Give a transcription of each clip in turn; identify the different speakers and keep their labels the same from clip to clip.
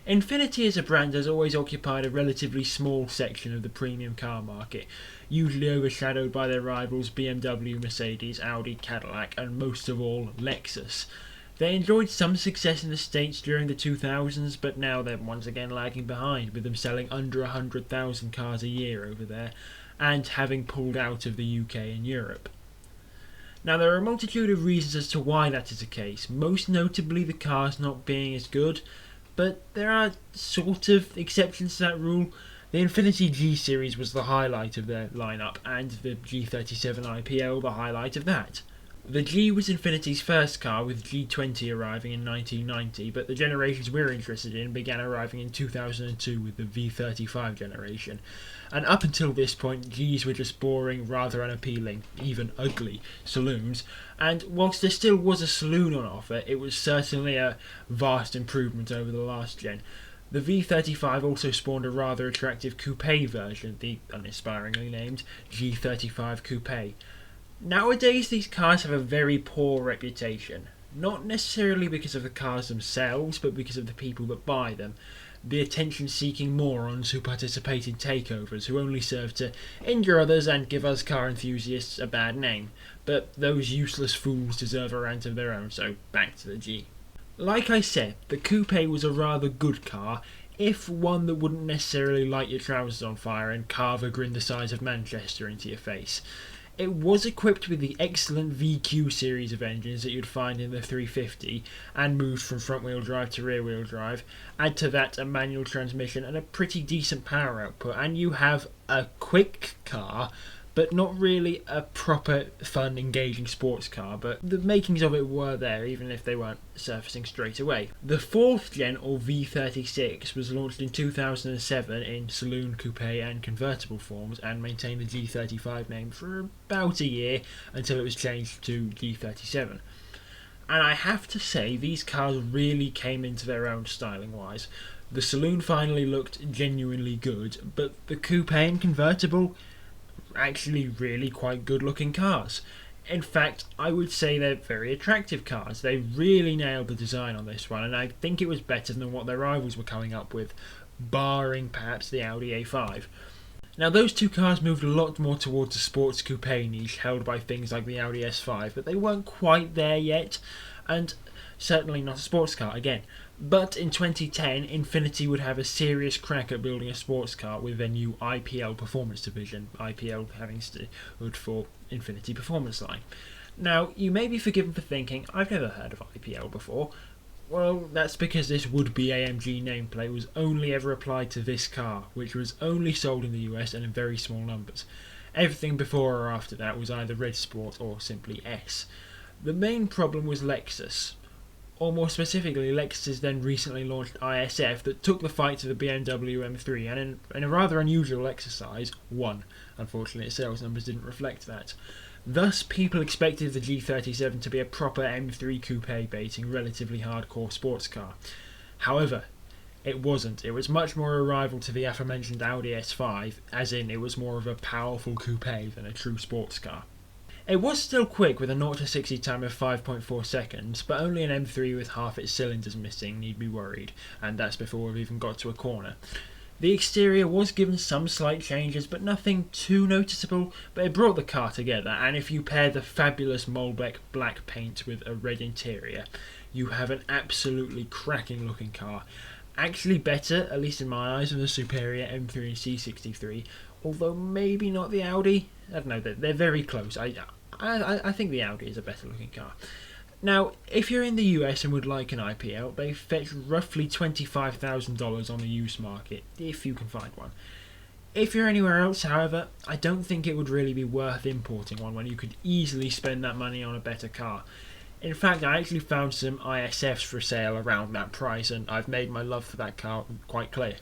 Speaker 1: Infiniti as a brand has always occupied a relatively small section of the premium car market, usually overshadowed by their rivals BMW, Mercedes, Audi, Cadillac, and most of all, Lexus. They enjoyed some success in the States during the 2000s, but now they're once again lagging behind, with them selling under 100,000 cars a year over there, and having pulled out of the UK and Europe. Now, there are a multitude of reasons as to why that is the case, most notably the cars not being as good, but there are sort of exceptions to that rule. The Infiniti G series was the highlight of their lineup, and the G37 IPL the highlight of that. The G was Infiniti's first car, with G20 arriving in 1990, but the generations we're interested in began arriving in 2002 with the V35 generation. And up until this point, Gs were just boring, rather unappealing, even ugly saloons, and whilst there still was a saloon on offer, it was certainly a vast improvement over the last gen. The V35 also spawned a rather attractive coupe version, the uninspiringly named G35 Coupe. Nowadays, these cars have a very poor reputation, not necessarily because of the cars themselves, but because of the people that buy them. The attention-seeking morons who participate in takeovers, who only serve to injure others and give us car enthusiasts a bad name. But those useless fools deserve a rant of their own, so back to the G. Like I said, the Coupe was a rather good car, if one that wouldn't necessarily light your trousers on fire and carve a grin the size of Manchester into your face. It was equipped with the excellent VQ series of engines that you'd find in the 350 and moved from front-wheel drive to rear-wheel drive. Add to that a manual transmission and a pretty decent power output, and you have a quick car, but not really a proper, fun, engaging sports car, but the makings of it were there, even if they weren't surfacing straight away. The 4th gen, or V36, was launched in 2007 in saloon, coupe and convertible forms, and maintained the G35 name for about a year, until it was changed to G37. And I have to say, these cars really came into their own styling-wise. The saloon finally looked genuinely good, but the coupe and convertible, actually really quite good looking cars. In fact, I would say they're very attractive cars. They really nailed the design on this one, and I think it was better than what their rivals were coming up with, barring perhaps the Audi A5. Now, those two cars moved a lot more towards the sports coupe niche held by things like the Audi S5, but they weren't quite there yet, and certainly not a sports car again. But in 2010, Infiniti would have a serious crack at building a sports car with their new IPL performance division, IPL having stood for Infiniti Performance Line. Now, you may be forgiven for thinking, I've never heard of IPL before. Well, that's because this would-be AMG nameplate was only ever applied to this car, which was only sold in the US and in very small numbers. Everything before or after that was either Red Sport or simply S. The main problem was Lexus. Or more specifically, Lexus then recently launched ISF that took the fight to the BMW M3 and in a rather unusual exercise, won. Unfortunately, its sales numbers didn't reflect that. Thus, people expected the G37 to be a proper M3 coupe baiting, relatively hardcore sports car. However, it wasn't. It was much more a rival to the aforementioned Audi S5, as in it was more of a powerful coupe than a true sports car. It was still quick with a 0-60 time of 5.4 seconds, but only an M3 with half its cylinders missing need be worried, and that's before we've even got to a corner. The exterior was given some slight changes, but nothing too noticeable, but it brought the car together, and if you pair the fabulous Malbec black paint with a red interior, you have an absolutely cracking looking car. Actually better, at least in my eyes, than the superior M3 and C63, although maybe not the Audi. I don't know, they're very close. I think the Audi is a better looking car. Now, if you're in the US and would like an IPL, they fetch roughly $25,000 on the used market, if you can find one. If you're anywhere else, however, I don't think it would really be worth importing one when you could easily spend that money on a better car. In fact, I actually found some ISFs for sale around that price, and I've made my love for that car quite clear.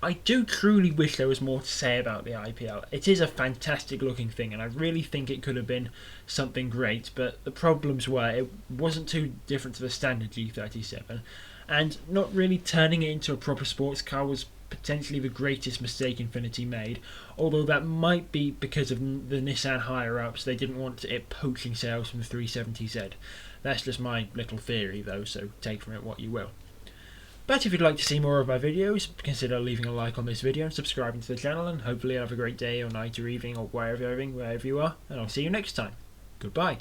Speaker 1: I do truly wish there was more to say about the IPL. It is a fantastic looking thing, and I really think it could have been something great, but the problems were it wasn't too different to the standard G37, and not really turning it into a proper sports car was potentially the greatest mistake Infiniti made, although that might be because of the Nissan higher-ups. They didn't want it poaching sales from the 370Z. That's just my little theory though, so take from it what you will. But if you'd like to see more of my videos, consider leaving a like on this video and subscribing to the channel, and hopefully you'll have a great day or night or evening or wherever you are, and I'll see you next time. Goodbye.